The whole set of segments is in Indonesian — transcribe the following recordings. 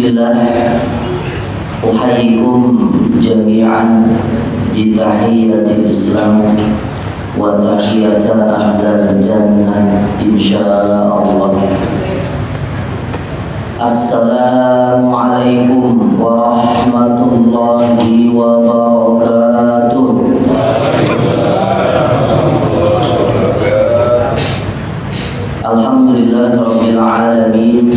Bismillah, uhayyikum jami'an bi tahiyyatil Islam wa tahiyyata ahlal jannah insyaallah. Assalamualaikum warahmatullahi wabarakatuh. Alhamdulillahirabbil alamin.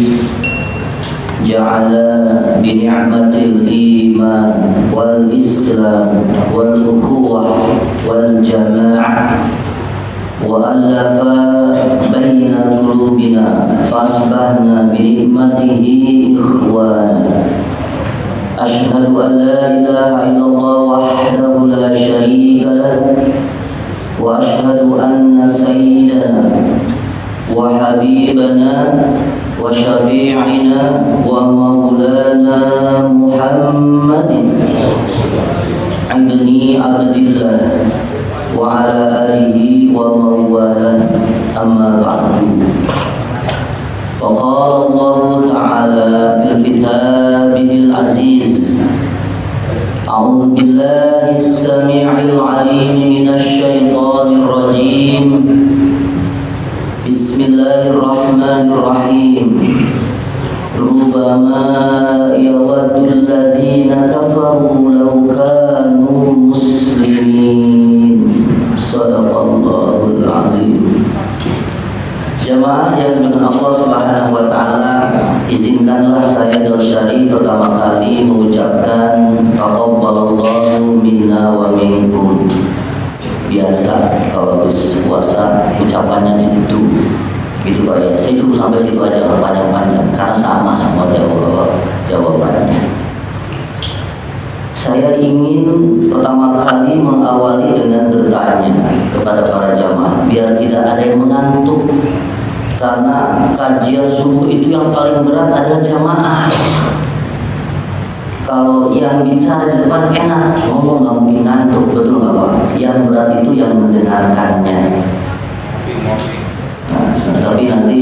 Ja'ala bi ni'matil iman wal islam wal ukhuwah wal jama'ah wa alafa baina qulubina fasbahna bi ni'matihi ikhwana. Asyhadu an la ilaha illallah wahdahu la syarika lah wa asyhadu anna sayyidana wa habibana wa syafi'ina wa maulana Muhammadin ibni Abdillah wa ala alihi wa mawalah, amma ba'du. Wa qala Allah ta'ala fil kitabihil aziz, a'udzu billahi as-sami'il 'alim minasy syaithanir rajim. Bismillahirrahmanirrahim. Rubbama yawaddul ladzina kafaru law kanu muslimin. Shadaqallahul azim. Jamaah yang dengan Allah Subhanahu wa taala, izinkanlah saya Dal Syarif pertama kali mengucapkan taqabbalallahu minna wa minkum. Biasa kalau habis puasa ucapannya gitu Pak ya. Saya cukup sampai situ aja, panjang-panjang karena sama semua jawabannya. Saya ingin pertama kali mengawali dengan bertanya kepada para jamaah biar tidak ada yang mengantuk, karena kajian subuh itu yang paling berat adalah jamaah. Kalau yang bicara di depan enak, ngomong nggak mungkin ngantuk, betul nggak Pak? Yang berat itu yang mendengarkannya. Nah, tapi nanti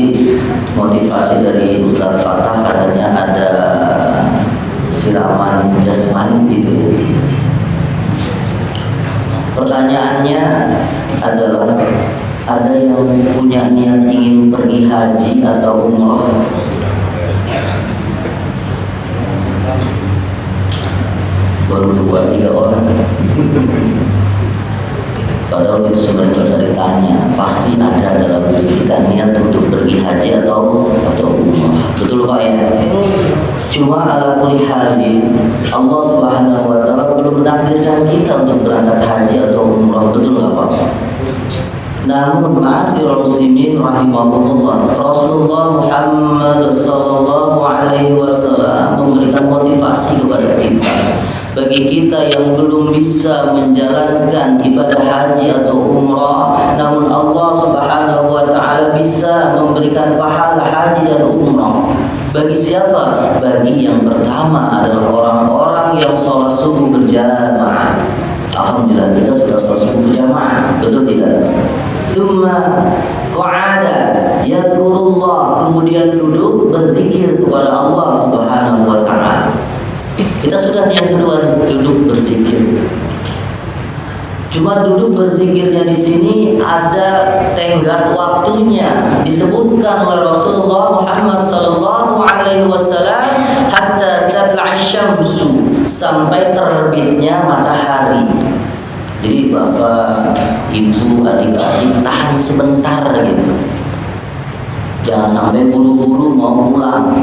motivasi dari Ustaz Fatah katanya ada siraman jasmani gitu. Pertanyaannya adalah, ada yang punya niat ingin pergi haji atau umroh? Baru 2-3 orang. Padahal itu sebenarnya bisa ditanya. Pasti ada dalam diri kita niat untuk pergi haji atau umrah. Betul Pak ya? Cuma ala kulli halin Allah Subhanahu wa taala belum menakdirkan kita untuk berangkat haji atau umrah. Betul nggak Pak? Namun ma'asyiral muslimin rahimahumullah, Rasulullah Muhammad sallallahu alaihi wasallam memberikan motivasi kepada kita. Bagi kita yang belum bisa menjalankan ibadah haji atau umrah, namun Allah Subhanahu wa taala bisa memberikan pahala haji dan umrah. Bagi siapa? Bagi yang pertama adalah orang-orang yang sholat subuh berjamaah. Alhamdulillah kita sudah sholat subuh berjamaah, betul tidak? Tsumma qa'ada yadhkurullah, kemudian duduk berzikir kepada Allah Subhanahu wa taala. Kita sudah yang kedua, duduk berzikir. Cuma duduk berzikirnya di sini ada tenggat waktunya, disebutkan oleh Rasulullah Muhammad sallallahu alaihi wasallam, hatta tatla'a syamsu, sampai terbitnya matahari. Jadi Bapak, Ibu, adik-adik tahan sebentar gitu. Jangan sampai buru-buru mau pulang.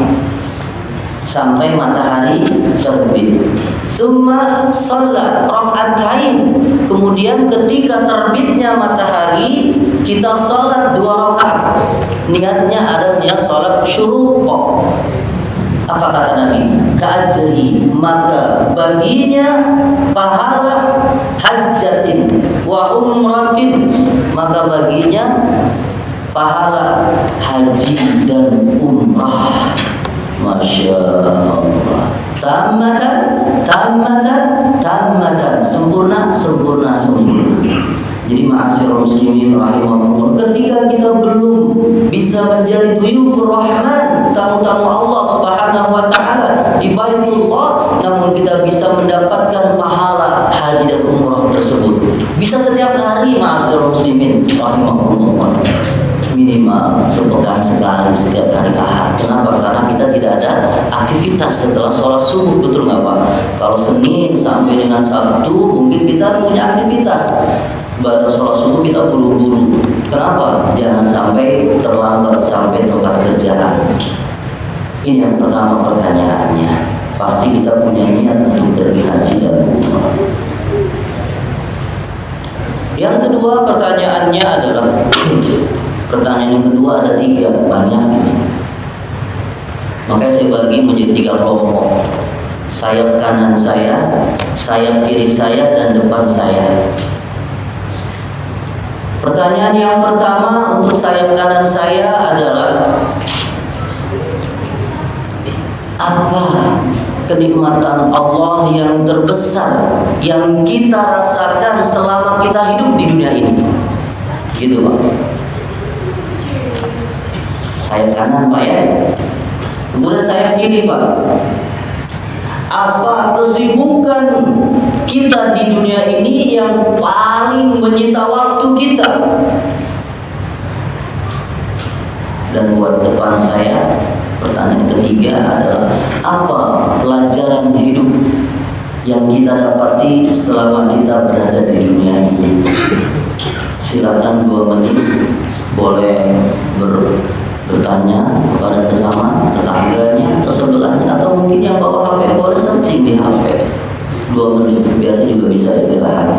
Sampai matahari terbit. Tsumma shalla rak'atain. Kemudian ketika terbitnya matahari, kita salat 2 rakaat. Niatnya ada niat salat syuruq. Apa kata Nabi? Ka'ajri, maka baginya pahala hajjatin wa umratin, maka baginya pahala haji dan umrah. Masya Allah. Tammatan, sempurna. Jadi ma'asyiral muslimin rahimahumullah, ketika kita belum bisa menjadi duyufur rahman, tamu-tamu Allah Subhanahu wa taala, di Baitullah, namun kita bisa mendapatkan pahala haji dan umrah tersebut. Bisa setiap hari, ma'asyiral muslimin rahimakumullah. Minimal sepekan sekali setiap hari Ahad. Kenapa? Karena kita tidak ada aktivitas setelah sholat subuh, betul nggak Pak? Kalau Senin sampai dengan Sabtu mungkin kita punya aktivitas. Baca sholat subuh kita buru-buru. Kenapa? Jangan sampai terlambat sampai tempat kerjaan. Ini yang pertama pertanyaannya. Pasti kita punya niat untuk pergi haji dan umrah. Yang kedua pertanyaannya adalah pertanyaan yang kedua ada 3, banyak ini. Makanya saya bagi menjadi 3 kelompok. Sayap kanan saya, sayap kiri saya, dan depan saya. Pertanyaan yang pertama untuk sayap kanan saya adalah, apa kenikmatan Allah yang terbesar yang kita rasakan selama kita hidup di dunia ini? Gitu Pak. Sayap kanan Pak ya. Kemudian sayap kiri Pak. Apa kesibukan kita di dunia ini yang paling menyita waktu kita? Dan buat depan saya, pertanyaan ketiga adalah, apa pelajaran hidup yang kita dapati selama kita berada di dunia ini? Silakan 2 menit, boleh bertanya kepada sesama tetangganya atau sebelahnya, atau mungkin yang bawa HP boleh searching di HP. 2 menit, biasa juga bisa istirahat.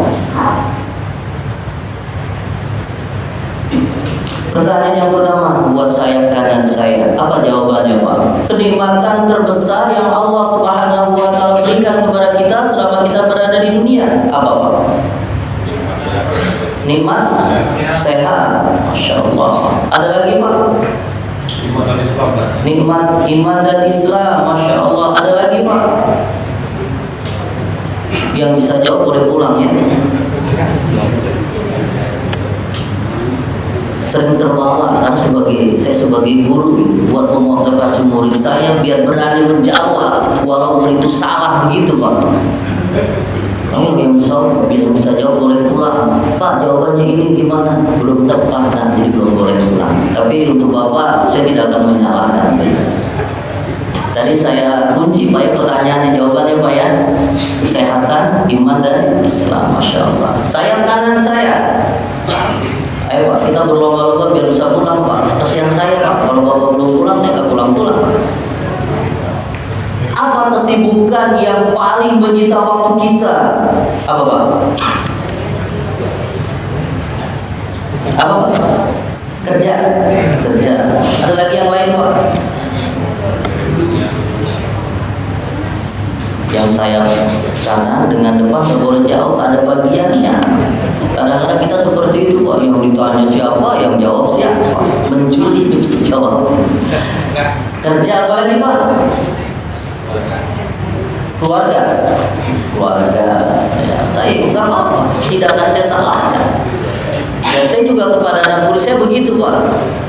Pertanyaan yang pertama buat saya kanan saya, apa jawabannya Pak? Kenikmatan terbesar yang Allah Subhanahu wa taala berikan kepada kita selama kita berada di dunia apa Pak? Nikmat sehat, Masya Allah. Ada lagi Pak? Nikmat iman dan Islam, Masya Allah. Ada lagi Pak? Yang bisa jawab boleh pulang ya. Sering terbawa karena saya sebagai guru gitu, buat memotivasi murid saya biar berani menjawab walaupun itu salah begitu Pak. Kamu yang bisa jawab boleh pulang. Pak, jawabannya ini gimana? Belum tepat kan, jadi belum boleh pulang. Tapi untuk Bapak saya tidak akan menyalahkan. Tadi saya kunci Pak ya pertanyaannya, jawabannya Pak ya. Kesehatan, iman dan Islam, Masya Allah. Sayap kanan saya. Ayo Pak, kita berlomba-lomba biar bisa pulang Pak. Kasihan saya Pak, kalau Bapak belum pulang saya nggak pulang-pulang. Apa kesibukan yang paling menyita waktu kita? Apa Pak? Apa Pak? Kerja. Ada lagi yang lain Pak? Yang saya kanan dengan depan nggak boleh jauh, ada bagiannya. Kadang-kadang kita seperti itu Pak, yang ditanya siapa, yang jawab siapa, mencuri jawab. Kerja apa lagi Pak? Keluarga ya, tapi nggak apa-apa, tidak akan saya salahkan. Dan saya juga kepada anak murid saya begitu Pak,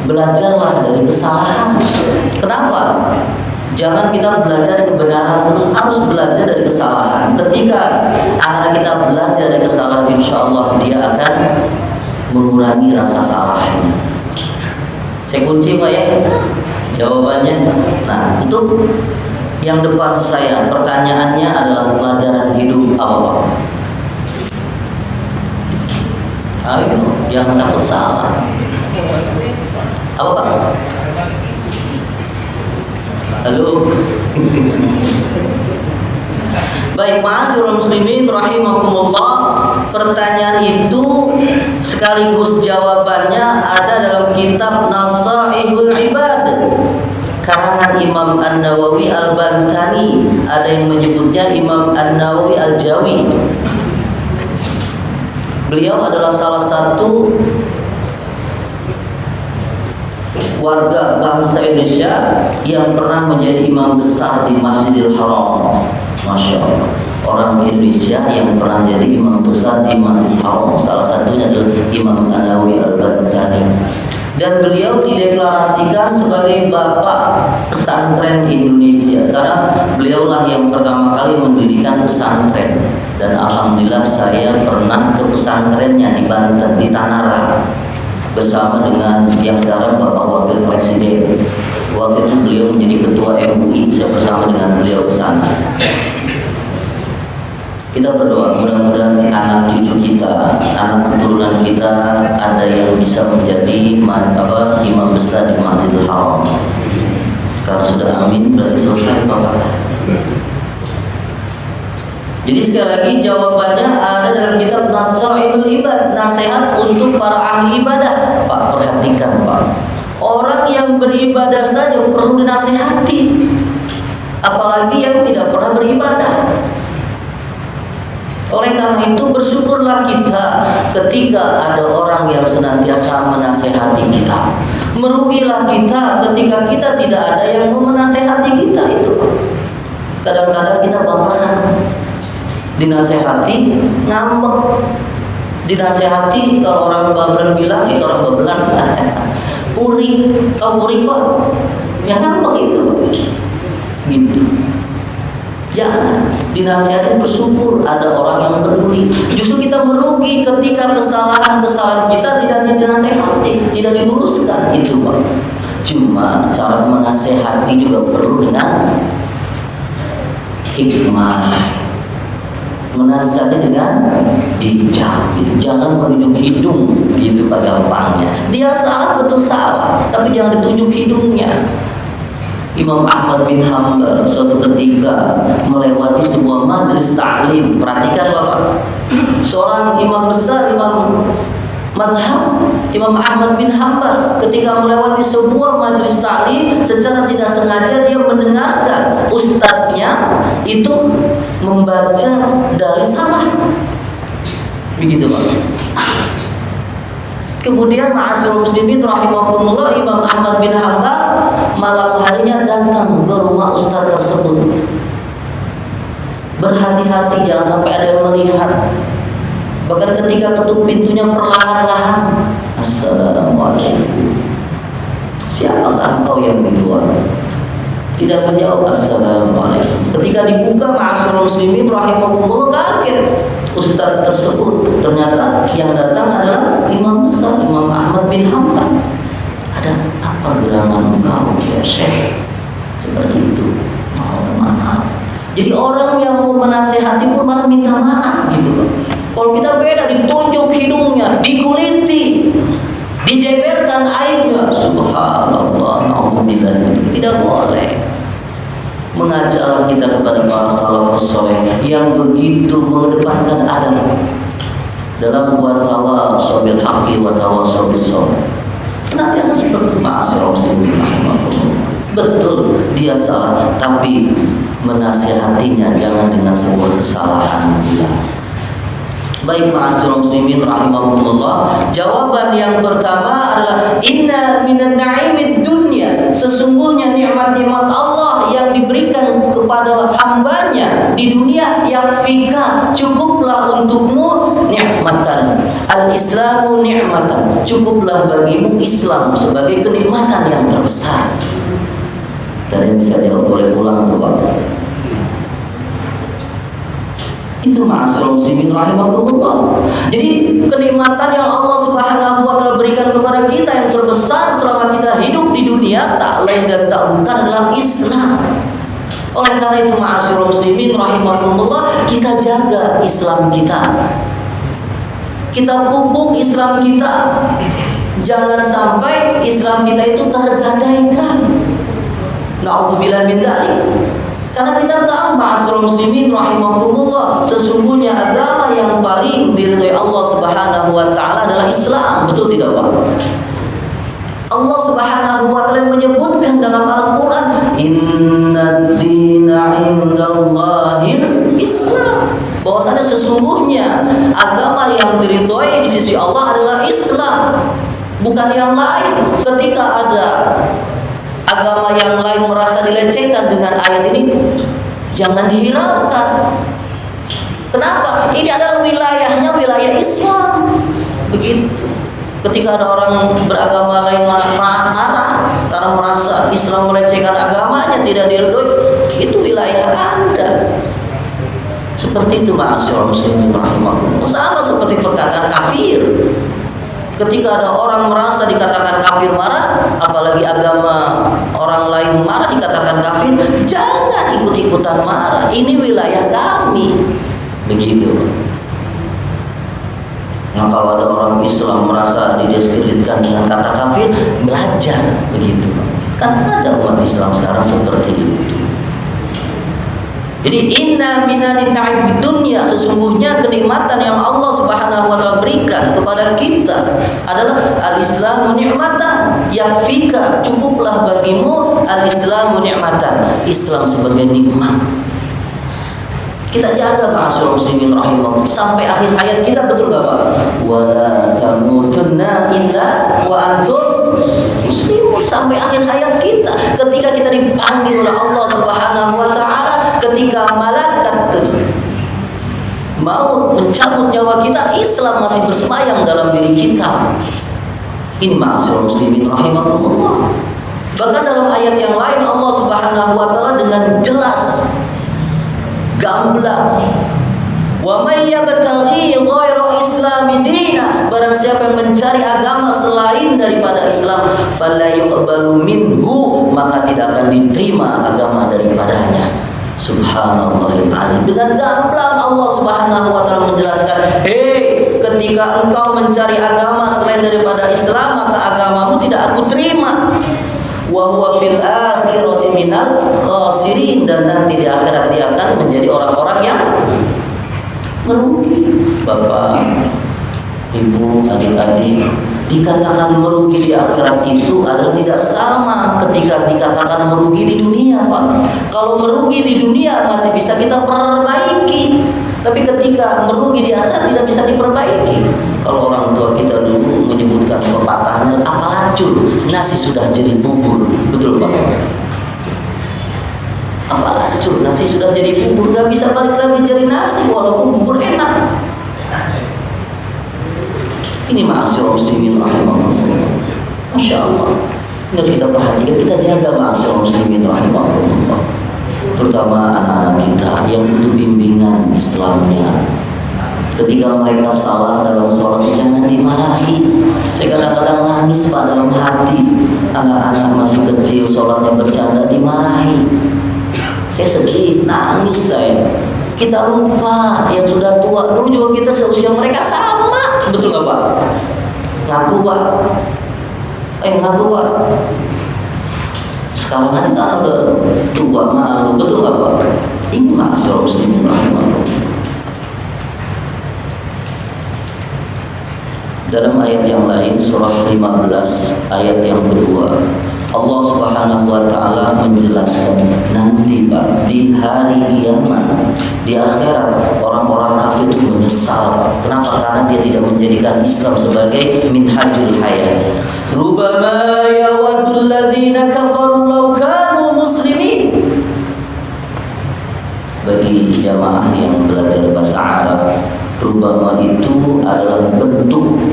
belajarlah dari kesalahan. Kenapa? Jangan kita belajar dari kebenaran terus, harus belajar dari kesalahan. Ketika anak kita belajar dari kesalahan, insya Allah dia akan mengurangi rasa salahnya. Saya kunci Pak ya jawabannya. Nah, untuk yang depan saya, pertanyaannya adalah pelajaran hidup apa Pak? Ayo, jangan takut salah. Apa Pak? Halo. Baik, ma'asyiral muslimin rahimakumullah. Pertanyaan itu sekaligus jawabannya ada dalam kitab Nasaihul Ibad karangan Imam An-Nawawi Al-Bantani. Ada yang menyebutnya Imam An-Nawawi Al-Jawi. Beliau adalah salah satu warga bangsa Indonesia yang pernah menjadi imam besar di Masjidil Haram. Masya Allah, orang Indonesia yang pernah jadi imam besar di Masjidil Haram, salah satunya adalah Imam An-Nawawi Al-Bantani. Dan beliau dideklarasikan sebagai bapak pesantren Indonesia karena beliau beliaulah yang pertama kali mendirikan pesantren, dan alhamdulillah saya pernah ke pesantrennya di Banten, di Tanara, bersama dengan yang sekarang Bapak Wakil Presiden. Waktu itu beliau menjadi ketua MUI, saya bersama dengan beliau ke sana. Kita berdoa mudah-mudahan anak cucu kita, anak keturunan kita ada yang bisa menjadi imam besar di Masjidil Haram. Kalau sudah amin berarti selesai Bapak. Jadi sekali lagi jawabannya ada dalam kitab Nasaihul Ibad, nasihat untuk para ahli ibadah. Pak, perhatikan Pak, orang yang beribadah saja perlu dinasihati, apalagi yang tidak pernah beribadah. Oleh karena itu bersyukurlah kita ketika ada orang yang senantiasa menasehati kita. Merugilah kita ketika kita tidak ada yang mau menasehati kita itu. Kadang-kadang kita baperan, dinasehati ngambek, dinasehati kalau orang baperan bilang itu orang babelan. Puri, tahu puri kok? Yang ngambek itu, gitu. Jangan dinasihati, bersyukur ada orang yang peduli. Justru kita merugi ketika kesalahan-kesalahan kita tidak dinasihati, tidak diluruskan, itu Pak. Cuma cara menasihati juga perlu dengan hikmah, menasihati dengan bijak, gitu. Jangan menunjuk hidung, gitu Pak, gampangnya. Dia salah, betul salah, tapi jangan ditunjuk hidungnya. Imam Ahmad bin Hanbal suatu ketika melewati sebuah majelis ta'lim. Perhatikan Bapak, seorang imam besar, imam madhab, Imam Ahmad bin Hanbal ketika melewati sebuah majelis ta'lim, secara tidak sengaja dia mendengarkan ustadznya itu membaca dari salah. Begitu Pak. Kemudian ma'asyiral muslimin rahimakumullah, Imam Ahmad bin Hanbal malam harinya datang ke rumah ustaz tersebut. Berhati-hati jangan sampai ada yang melihat. Bahkan ketika ketuk pintunya perlahan-lahan, assalamualaikum. Siapakah engkau yang kedua? Tidak menjawab assalamualaikum. Ketika dibuka ma'asyiral muslimin rahimakumullah, kaget ustaz tersebut. Ternyata yang datang adalah imam besar, Imam Ahmad bin Hanbal. Ada apa gerangan engkau ya Syekh? Seperti itu. Mohon maaf. Jadi orang yang mau menasehati pun malah minta maaf, gitu Pak. Kalau kita beda, ditunjuk hidungnya, dikuliti, dijeberkan aibnya, subhanallah, nauzubillah, tidak boleh. Mengajar kita kepada para salafus saleh yang begitu mengedepankan adab dalam watawasau bil haqqi watawasau bis sabr. Senantiasa seperti ma'asyiral muslimin rahimakumullah. Betul dia salah, tapi menasihatinya jangan dengan sebuah kesalahan. Baik ma'asyiral muslimin rahimakumullah, jawaban yang pertama adalah inna minan na'imid dunya, sesungguhnya nikmat-nikmat Allah yang diberikan kepada hambanya di dunia, yakfika, cukuplah untukmu, nikmatan al-islamu nikmatan, cukuplah bagimu Islam sebagai kenikmatan yang terbesar. Dan bisa jawab, boleh pulang tuh Pak. Itu ma'asyiral muslimin rahimakumullah. Jadi kenikmatan yang Allah Subhanahu wa taala berikan kepada kita yang terbesar selama kita hidup di dunia tak lain dan tak bukan adalah Islam. Oleh karena itu ma'asyiral muslimin rahimakumullah, kita jaga Islam kita. Kita pupuk Islam kita. Jangan sampai Islam kita itu tergadaikan. Na'udzubillah min dzalik. Karena kita tahu ma'asyiral muslimin rahimakumullah, sesungguhnya agama yang paling diridhai Allah Subhanahu wa taala adalah Islam. Betul tidak Pak? Allah Subhanahu wa taala menyebutkan dalam Al-Qur'an, "Innad dina 'indallahil Islam." Bahwasanya sesungguhnya agama yang diridhai di sisi Allah adalah Islam, bukan yang lain. Ketika ada agama yang lain merasa dilecehkan dengan ayat ini, jangan dihiraukan. Kenapa? Ini adalah wilayahnya wilayah Islam. Begitu. Ketika ada orang beragama lain marah karena merasa Islam melecehkan agamanya, tidak diridhoi, itu wilayah Anda. Seperti itu ma'asyiral muslimin rahimakumullah. Sama seperti perkataan kafir. Ketika ada orang merasa dikatakan kafir marah, apalagi agama orang lain marah dikatakan kafir, jangan ikut-ikutan marah. Ini wilayah kami. Begitu. Nah, kalau ada orang Islam merasa didiskreditkan dengan kata kafir, belajar begitu. Kan ada umat Islam sekarang seperti itu. Jadi inna minani ta'ib dunya, sesungguhnya kenikmatan yang Allah Subhanahu wa taala berikan kepada kita adalah al-islamu ni'matan yakfika, cukuplah bagimu al-islamu ni'matan, Islam sebagai nikmat. Kita jaga ma'asyiral muslimin rahimahullah sampai akhir hayat kita, betul enggak Pak? Wala tamutunna illa wa antum muslimun, sampai akhir hayat kita. Ketika kita dipanggil oleh Allah Subhanahu wa taala, ketika malaikat maut mencabut nyawa kita, Islam masih bersemayam dalam diri kita. Ini ma'asyiral muslimin rahimahullah. Bahkan dalam ayat yang lain Allah Subhanahu wa taala dengan jelas gamblang, wa may yabtaghi ghayra islami dina, barang siapa yang mencari agama selain daripada Islam, fala yuqbalu minhu, maka tidak akan diterima agama daripadanya. Subhanallahil azim. Dengan gamblang Allah Subhanahu wa taala menjelaskan, hei, ketika engkau mencari agama selain daripada Islam, maka agamamu tidak aku terima. Wa huwa fil akhirati minal khasirin, dan nanti di akhirat dia akan menjadi orang-orang yang merugi. Bapak, Ibu, adik-adik, dikatakan merugi di akhirat itu adalah tidak sama ketika dikatakan merugi di dunia, Pak. Kalau merugi di dunia masih bisa kita perbaiki, tapi ketika merugi di akhirat tidak bisa diperbaiki. Kalau orang tua kita dulu menyebutkan pepatahnya, apa lacur, nasi sudah jadi bubur, betul Pak? Apa lacur, nasi sudah jadi bubur, gak bisa balik lagi jadi nasi walaupun bubur enak. Ini ma'asyiral muslimin rahimahullah. Masya Allah. Ini kita perhatikan, kita jaga ma'asyiral muslimin rahimahullah. Terutama anak-anak kita yang butuh bimbingan Islamnya. Ketika mereka salah dalam sholat, jangan dimarahi. Saya kadang-kadang nangis Pak dalam hati. Anak-anak masih kecil sholatnya bercanda dimarahi. Saya sedih, nangis saya. Kita lupa yang sudah tua. Dulu juga kita seusia mereka sama, betul nggak Pak? Ngaku Pak. Ngaku Pak. Sekarang kan kita udah tua malu, betul nggak Pak? Ini ma'asyiral muslimin rahimahullah. Dalam ayat yang lain, surah 15 ayat yang kedua, Allah Subhanahu wa taala menjelaskan nanti Pak, di hari kiamat, di akhirat, orang-orang kafir itu menyesal. Kenapa? Karena dia tidak menjadikan Islam sebagai minhajul hayat. Rubama yawaddul ladzina kafaru law kanu muslimin. Bagi jamaah yang belajar bahasa Arab, rubama itu adalah bentuk,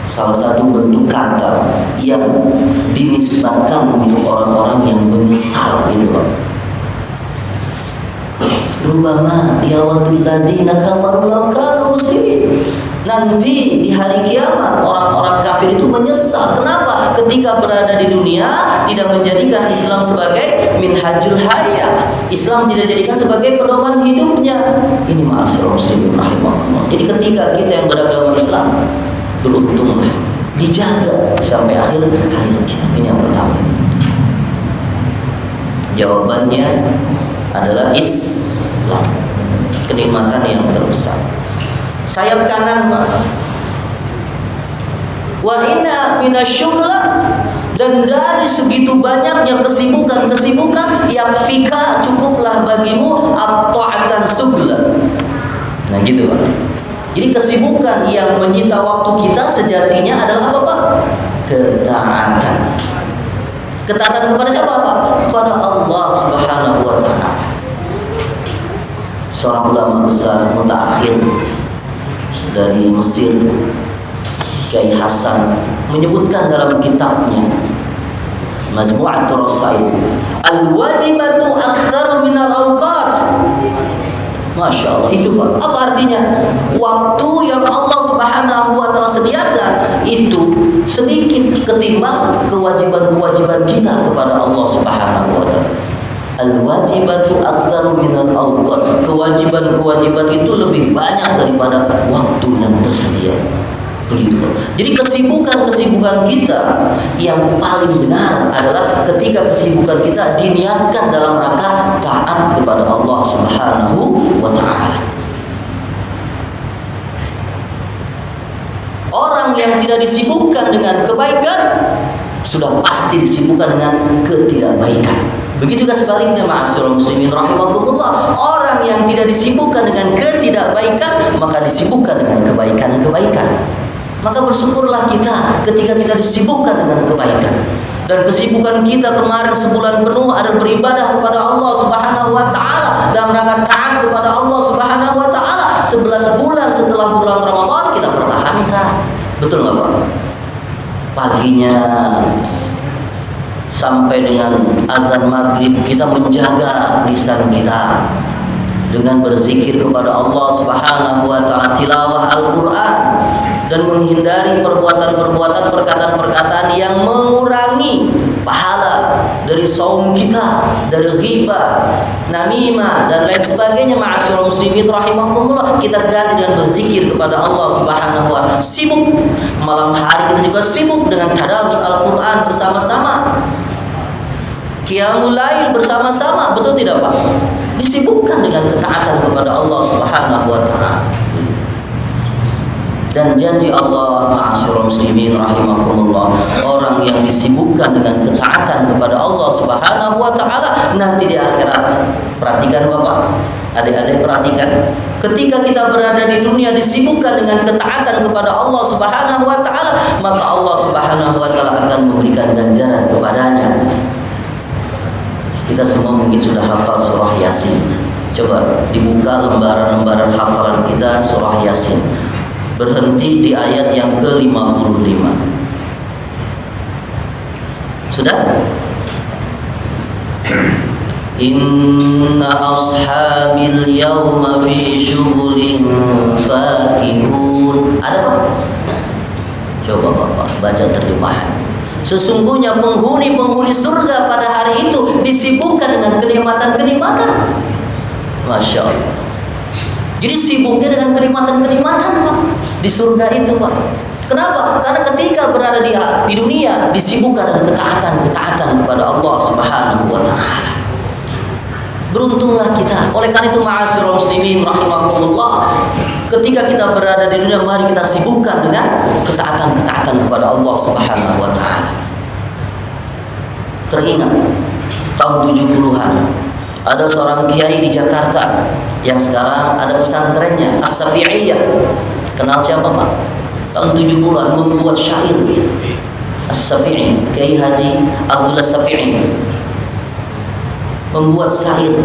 salah satu bentuk kata yang dinisbatkan untuk orang-orang yang menyesal, gitu Pak. Rubama yawadul ladzina kafaru law kanu muslimin. Nanti di hari kiamat orang-orang kafir itu menyesal. Kenapa? Ketika berada di dunia tidak menjadikan Islam sebagai minhajul hayah. Islam tidak dijadikan sebagai pedoman hidupnya. Ini ma'asyiral muslimin rahimahullah. Jadi ketika kita yang beragama Islam, beruntunglah, dijaga sampai akhir hayat kita. Ini yang pertama. Jawabannya adalah Islam, kenikmatan yang terbesar. Sayap kanan Pak. Wa inna minasyughla, dan dari segitu banyaknya kesibukan yang fika, cukuplah bagimu at-ta'atan sugla. Nah gitu Pak. Jadi kesibukan yang menyita waktu kita sejatinya adalah apa Pak? Ketaatan. Ketaatan kepada siapa Pak? Kepada Allah Subhanahu wa taala. Seorang ulama besar mutakhir dari Mesir, Kiai Hasan, menyebutkan dalam kitabnya, Majmu'atul Rasail. Al-wajibatu aktsar min al-awqat. Masya Allah, itu Pak. Apa artinya? Waktu yang Allah Subhanahu wa Ta'ala sediakan itu sedikit ketimbang kewajiban-kewajiban kita kepada Allah Subhanahu wa Ta'ala. Al-wajibatu aktsaru minal awqat. Kewajiban-kewajiban itu lebih banyak daripada waktu yang tersedia. Begitu. Jadi kesibukan-kesibukan kita yang paling benar adalah ketika kesibukan kita diniatkan dalam rangka taat kepada Allah Subhanahu wa Ta'ala. Orang yang tidak disibukkan dengan kebaikan sudah pasti disibukkan dengan ketidakbaikan. Begitu juga sebaliknya, ma'asyiral muslimin rahimakumullah. Orang yang tidak disibukkan dengan ketidakbaikan maka disibukkan dengan kebaikan-kebaikan. Maka bersyukurlah kita ketika kita disibukkan dengan kebaikan. Dan kesibukan kita kemarin sebulan penuh ada beribadah kepada Allah Subhanahu wa Ta'ala dalam rangka taat kepada Allah Subhanahu wa Ta'ala. 11 bulan setelah bulan Ramadan kita pertahankan. Betul nggak Pak? Paginya sampai dengan azan maghrib kita menjaga lisan kita dengan berzikir kepada Allah Subhanahu wa Ta'ala, tilawah Al-Quran, dan menghindari perbuatan-perbuatan, perkataan-perkataan yang mengurangi pahala dari saum kita, dari ghibah, namimah dan lain sebagainya. Ma'asyiral muslimin rahimakumullah, kita ganti dengan berzikir kepada Allah Subhanahu wa Ta'ala. Sibuk malam hari kita juga sibuk dengan tadarus Al-Quran bersama-sama, qiyamul lail bersama-sama, betul tidak Pak? Disibukkan dengan ketaatan kepada Allah Subhanahu wa Ta'ala. Dan janji Allah, ma'asyiral muslimin rahimakumullah, orang yang disibukkan dengan ketaatan kepada Allah Subhanahu wa Ta'ala nanti di akhirat. Perhatikan Bapak, adik-adik perhatikan. Ketika kita berada di dunia disibukkan dengan ketaatan kepada Allah Subhanahu wa Ta'ala, maka Allah Subhanahu wa Ta'ala akan memberikan ganjaran kepadanya. Kita semua mungkin sudah hafal surah Yasin. Coba dibuka lembaran-lembaran hafalan kita surah Yasin. Berhenti di ayat yang ke-55. Sudah? Inna ashabil yawma fi syughulin fakihun. Ada Pak? Coba Bapak baca terjemahan. Sesungguhnya penghuni-penghuni surga pada hari itu disibukkan dengan kenikmatan-kenikmatan. Masya Allah. Jadi sibuknya dengan kenikmatan-kenikmatan Pak di surga itu Pak. Kenapa? Karena ketika berada di dunia disibukkan dengan ketaatan kepada Allah Subhanahu wa Ta'ala. Beruntunglah kita. Oleh karena itu ma'asyiral muslimin rahimakumullah, ketika kita berada di dunia mari kita sibukkan dengan ketaatan kepada Allah Subhanahu wa Ta'ala. Teringat tahun 70-an ada seorang kiai di Jakarta yang sekarang ada pesantrennya As-Syafi'iyah. Kenal siapa Pak? Tahun 70-an membuat syair As-Syafi'i, Kiai Haji Abdullah Syafi'i membuat syair.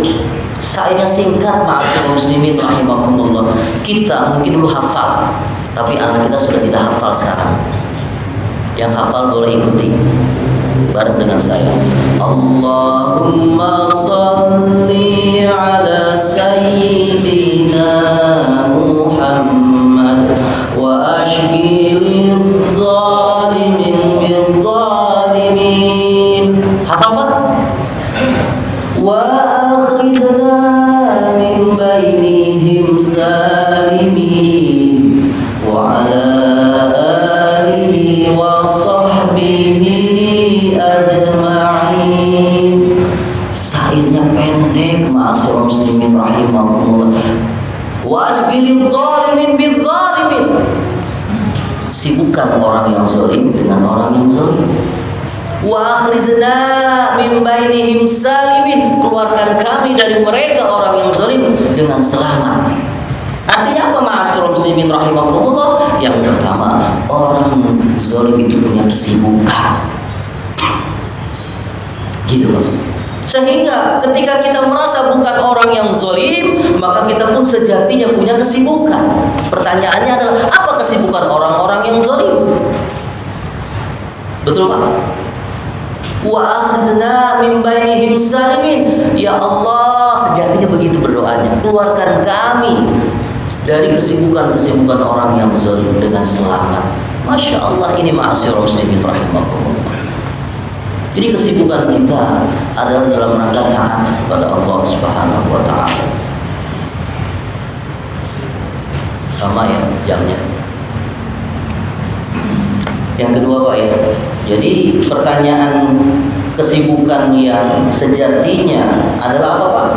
Syairnya singkat, ma'asyiral muslimin rahimakumullah. Kita mungkin dulu hafal, tapi anak kita sudah tidak hafal sekarang. Yang hafal boleh ikuti bareng dengan saya. Allahumma salli ala sayyidina Muhammad wa ashghilil zalimin bil zalimin. Hafal Pak? Wa akhrijna min bainihim salimin wa ala alihi wa sahbihi ajma'in. Syairnya pendek, ma'asyiral muslimin rahimahumullah. Wa asbilil zalimin bil zalimin. Sibukkan orang yang zalim dengan orang yang zalim. Wa akhrizna min bainihim salimin. Keluarkan kami dari mereka orang yang zalim dengan selamat. Artinya apa ma'asyiral muslimin rahimahumullah? Yang pertama, orang zalim itu punya kesibukan. Gitu loh. Sehingga ketika kita merasa bukan orang yang zalim, maka kita pun sejatinya punya kesibukan. Pertanyaannya adalah apa kesibukan orang-orang yang zalim? Betul Pak? wa akhrizna min bainihim salimin. Ya Allah, sejatinya begitu berdoanya. Keluarkan kami dari kesibukan-kesibukan orang yang zalim dengan selamat. Masya Allah, ini ma'asyiral muslimin rahimakumullah. Jadi kesibukan kita adalah dalam rangka taat kepada Allah Subhanahu wa taala. Sama ya jamnya. Yang kedua Pak ya. Jadi pertanyaan kesibukan yang sejatinya adalah apa Pak?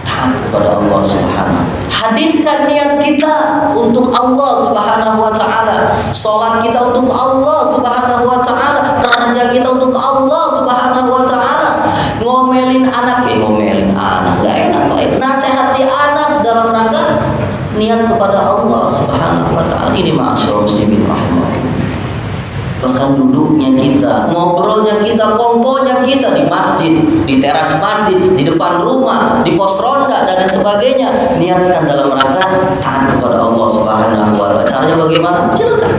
Taat kepada Allah Subhanahu. Hadirkan niat kita untuk Allah Subhanahu wa taala. Salat kita untuk Allah Subhanahu wa taala. Kerja kita untuk Allah Subhanahu wa taala. Ngomelin anak, ngomelin anak enggak enak Pak. Nasihati anak dalam rangka niat kepada Allah Subhanahu wa taala. Ini ma'asyiral muslimin rahimahullah. Bahkan duduknya kita, ngobrolnya kita, kongkonya kita di masjid, di teras masjid, di depan rumah, di pos ronda dan lain sebagainya, niatkan dalam rangka taat kepada Allah Subhanahu wa taala. Caranya bagaimana? Silakan.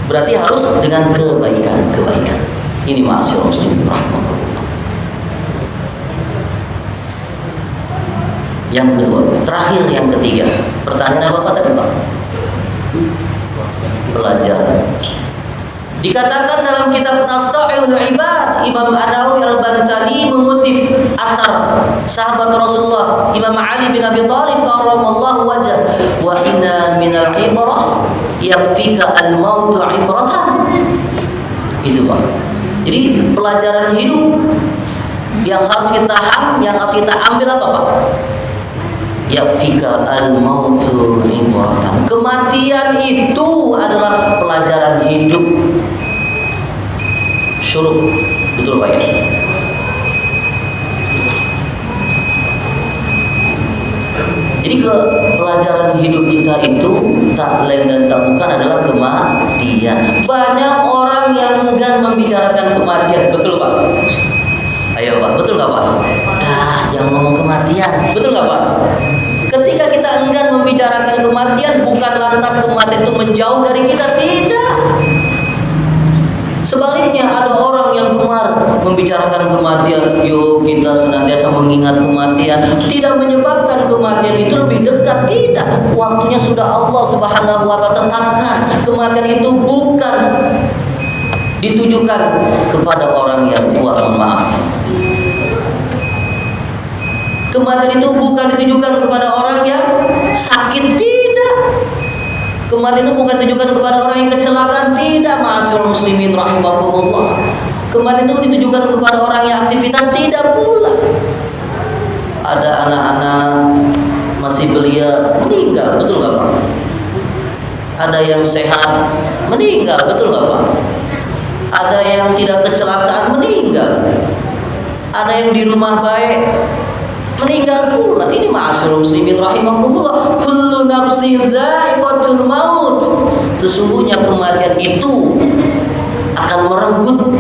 Berarti harus dengan kebaikan. Ini ma'asyiral muslimin rahimahullah. Yang kedua, terakhir yang ketiga. Pertanyaan apa tadi Pak? Pelajaran. Dikatakan dalam kitab Nasaihul Ibad, Imam An-Nawawi Al-Bantani mengutip athar sahabat Rasulullah Imam Ali bin Abi Thalib karramallahu wajhah, wa inna minal ibrah yakfika al-maut ibratan. Itu Pak. Jadi pelajaran hidup yang harus kita ambil apa Pak? Yakfika al-mautu ibratan. Kematian itu adalah pelajaran hidup. Syuruk. Betul Pak ya? Jadi pelajaran hidup kita itu tak lain dan tak bukan adalah kematian. Banyak orang yang enggan membicarakan kematian. Betul Pak? Ayo Pak, betul nggak Pak? Jangan ngomong kematian. Betul nggak Pak? Ketika kita enggan membicarakan kematian, bukan lantas kematian itu menjauh dari kita, tidak. Sebaliknya ada orang yang gemar membicarakan kematian. Yuk kita senantiasa mengingat kematian. Tidak menyebabkan kematian itu lebih dekat, tidak. Waktunya sudah Allah Subhanahu wa taala tetapkan. Kematian itu bukan ditujukan kepada orang yang tua, maaf. Kematian itu bukan ditujukan kepada orang yang sakit, tidak. Kematian itu bukan ditujukan kepada orang yang kecelakaan, tidak. Ma'asyiral muslimin rahimakumullah. Kematian itu ditujukan kepada orang yang aktivitas, tidak pula. Ada anak-anak masih belia meninggal, betul nggak Pak? Ada yang sehat meninggal, betul nggak Pak? Ada yang tidak kecelakaan meninggal. Ada yang di rumah baik meninggal pula. Ini ma'asyiral muslimin rahimakumullah. Kullu nafsin dha'iqatul maut. Sesungguhnya kematian itu akan merenggut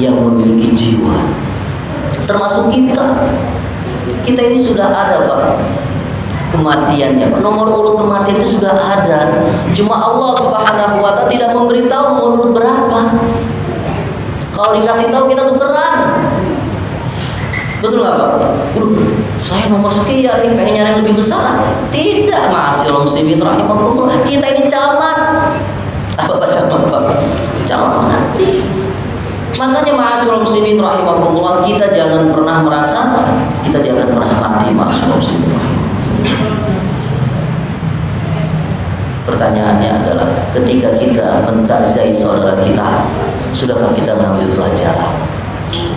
yang memiliki jiwa, termasuk kita. Kita ini sudah ada Pak kematiannya. Nomor urut kematian itu sudah ada. Cuma Allah Subhanahu wa taala tidak memberitahu nomor urut berapa. Kalau dikasih tahu kita tukeran. Betul nggak Pak? Saya nomor sekian nih, pengen nyari yang lebih besar. Tidak, ma'asyiral muslimin rahimakumullah. Kita ini camat. Apa camat Pak? Camat mati. Makanya ma'asyiral muslimin rahimakumullah, kita jangan pernah merasa kita jangan pernah mati, ma'asyiral muslimin rahimakumullah. Pertanyaannya adalah, ketika kita mentakziah saudara kita, sudahkah kita mengambil pelajaran?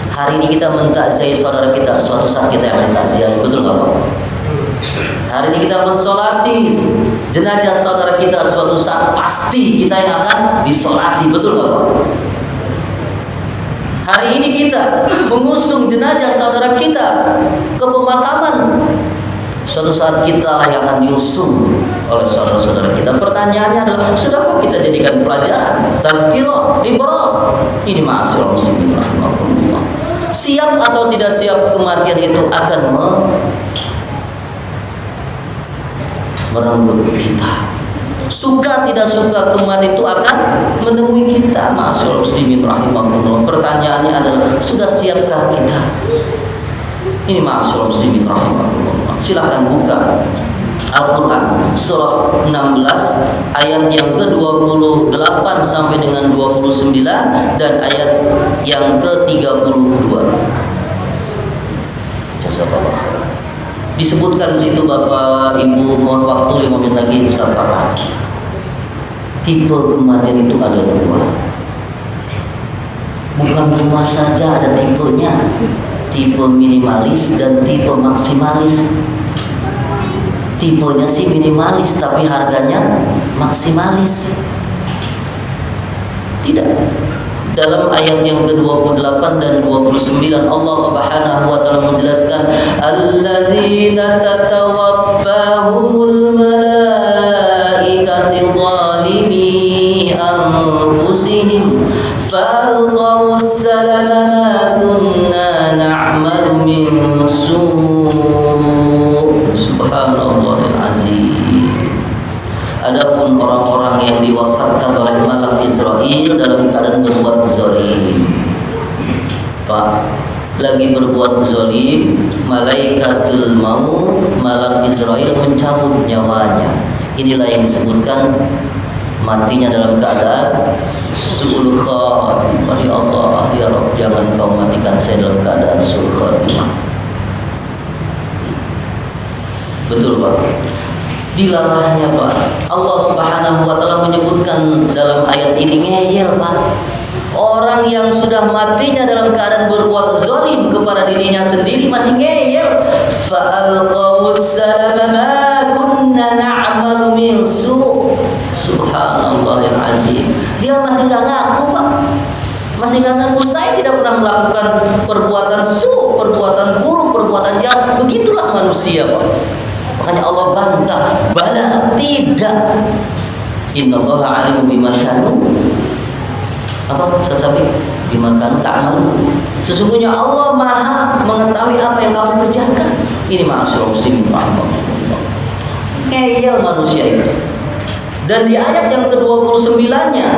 Hari ini kita mentakziah saudara kita, suatu saat kita yang mentakziah, betul nggak Pak? Hari ini kita mensolati jenazah saudara kita, suatu saat pasti kita yang akan disolati, betul nggak Pak? Hari ini kita mengusung jenazah saudara kita ke pemakaman, suatu saat kita yang akan diusung oleh saudara-saudara kita. Pertanyaannya adalah, sudahkah kita jadikan pelajaran, tazkirah, ibrah? Ini ma'asyiral muslimin rahimakumullah. Siap atau tidak siap, kematian itu akan merenggut kita. Suka tidak suka kematian itu akan menemui kita. Ma'asyiral muslimin rahimakumullah. Pertanyaannya adalah, sudah siapkah kita? Ini ma'asyiral muslimin rahimakumullah. Silakan buka Al-Quran surah 16 ayat yang ke-28 sampai dengan 29 dan ayat yang ke-32. Jazakallah. Disebutkan di situ Bapak Ibu, mohon waktu 5 menit lagi Ustaz Fatah. Tipe kematian itu ada dua. Bukan rumah saja ada tipenya. Tipe minimalis dan tipe maksimalis. Tipenya sih minimalis tapi harganya maksimalis. Tidak. Dalam ayat yang ke-28 dan 29 Allah Subhanahu wa taala menjelaskan, alladzina tatawaffahumul malaikatu zalimi anfusihim falqaw as-salama ma kunna na'malu min su'. Subhanallahil azim. Adapun orang-orang yang diwafatkan oleh malak Israel dalam keadaan berbuat zalim, Pak, lagi berbuat zalim, malaikatul maut, malak Israel mencabut nyawanya. Inilah yang disebutkan matinya dalam keadaan su'ul khatimah. Ya Allah, ya Rabb, jangan kau matikan saya dalam keadaan su'ul khatimah. Betul, Pak. Dilalahnya, Pak, Allah Subhanahu wa taala menyebutkan dalam ayat ini ngeyel, Pak. Orang yang sudah matinya dalam keadaan berbuat zalim kepada dirinya sendiri masih ngeyel. Fa'alqaw as-salama ma kunna na'malu min su'. Subhanallahil azim. Dia masih enggak ngaku, Pak. Masih enggak ngaku, saya tidak pernah melakukan perbuatan su', perbuatan buruk, perbuatan jahat. Begitulah manusia, Pak. Makanya Allah bantah, bala, tidak. Innallaha alimun bima kanu bima kanu ta'malu. Sesungguhnya Allah Maha mengetahui apa yang kamu kerjakan. Ini ma'asyiral muslimin rahimakumullah. Ngeyel manusia itu. Dan di ayat yang ke-29-nya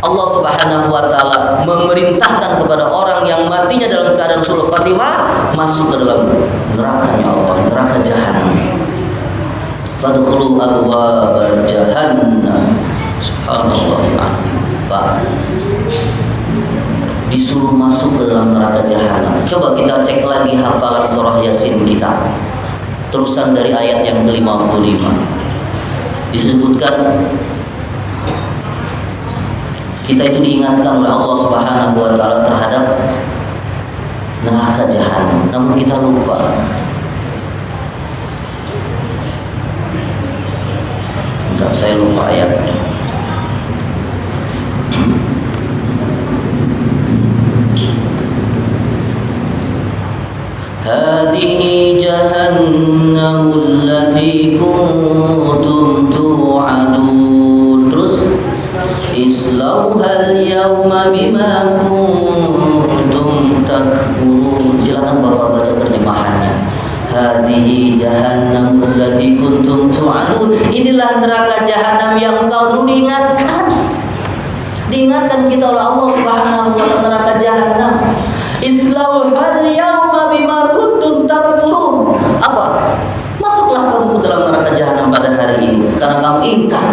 Allah Subhanahu wa taala memerintahkan kepada orang yang matinya dalam keadaan su'ul khatimah masuk ke dalam nerakanya Allah, neraka jahanam. Fadkhulu abwaab jahannam. Subhanallahil azim. Pak, disuruh masuk ke dalam neraka jahanam. Coba kita cek lagi hafalan surah Yasin kita. Terusan dari ayat yang ke-55. Disebutkan kita itu diingatkan oleh Allah Subhanahu wa taala terhadap neraka jahanam, namun kita lupa. Bentar, saya lupa ayatnya. Hadhihi jahannamul lati kuntum tu'adun. Terus islauhal yawma bima kuntum takfurun. Silakan Bapak baca terjemahannya. Hadhihi jahannamul lati kuntum tu'adun. Inilah neraka jahanam yang engkau dulu diingatkan. Diingatkan kita oleh Allah Subhanahu wa taala neraka jahanam. Islauhal yawma bima kuntum takfurun. Apa? Masuklah kamu ke dalam neraka jahanam pada hari ini karena kamu ingkar.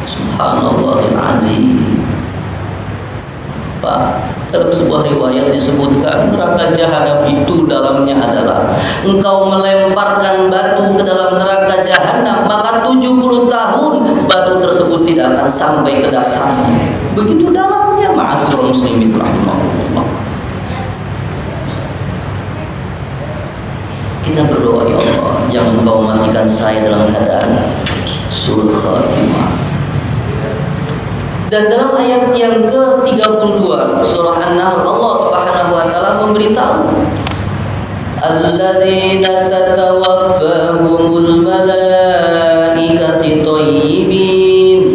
Subhanallahil azim. Pak, dalam sebuah riwayat disebutkan neraka jahanam itu dalamnya adalah engkau melemparkan batu ke dalam neraka jahanam, maka 70 tahun batu tersebut tidak akan sampai ke dasarnya. Begitu dalamnya, ma'asyiral muslimin rahimahullah. Kita berdoa, ya Allah, jangan engkau matikan saya dalam keadaan su'ul khatimah. Dan dalam ayat yang ke-32 surah An-Nahl Allah Subhanahu wa taala memberitahu alladzina tatawaffahumul malaikatu thayyibin.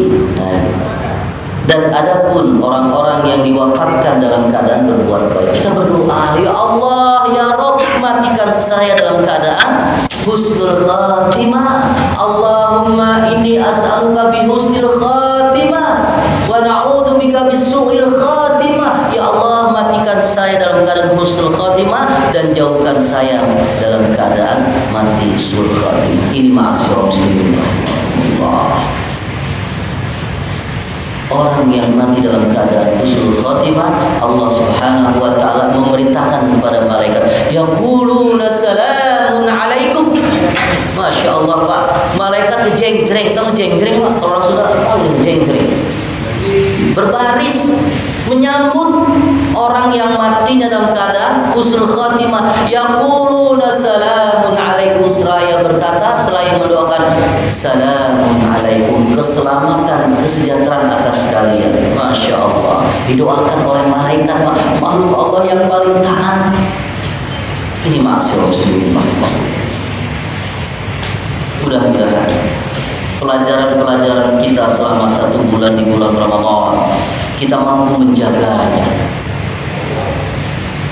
Dan adapun orang-orang yang diwafatkan dalam keadaan berbuat baik, kita berdoa, ya Allah, ya Rabb, matikan saya dalam keadaan husnul khatimah. Allahumma inni as'aluka bi husnil khatimah wa na'udzubika bisu'il khatimah. Ya Allah, matikan saya dalam keadaan husnul khatimah dan jauhkan saya dalam keadaan mati su'ul khatimah. Ini ma'asyiral muslimin Allah. Orang yang mati dalam keadaan husnul khatimah, Allah Subhanahu wa taala memerintahkan kepada malaikat, yaquluna salamun alaikum. Masya Allah Pak, malaikat jeng-jreng, tahu jeng-jreng Pak? Orang sudah tahu jeng-jreng. Berbaris menyambut orang yang mati dalam keadaan husnul khatimah. Yaquluna salamun alaikum, seraya berkata selain mendoakan salamun alaikum, keselamatan, kesejahteraan atas kalian. Masya Allah, didoakan oleh malaikat makhluk Allah yang paling taat. Ini ma'asyiral muslimin. Mudah-mudahan pelajaran-pelajaran kita selama 1 bulan di bulan Ramadan kita mampu menjaganya.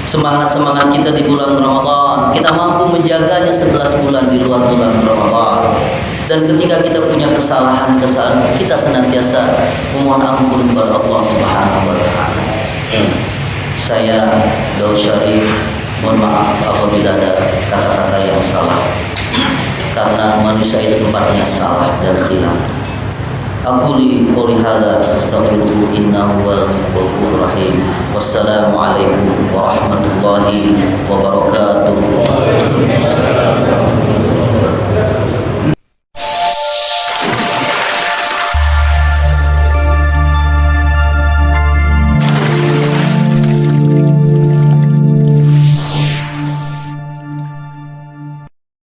Semangat-semangat kita di bulan Ramadan kita mampu menjaganya 11 bulan di luar bulan Ramadan. Dan ketika kita punya kesalahan-kesalahan, kita senantiasa memohon ampun kepada Allah Subhanahu wa taala. Saya Daud Syarif mohon maaf apabila ada kata-kata yang salah, karena manusia itu tempatnya salah dan khilaf. Aku qouli hadza astaghfiruhu innahu huwal ghafurur rahim. Wassalamu alaikum warahmatullahi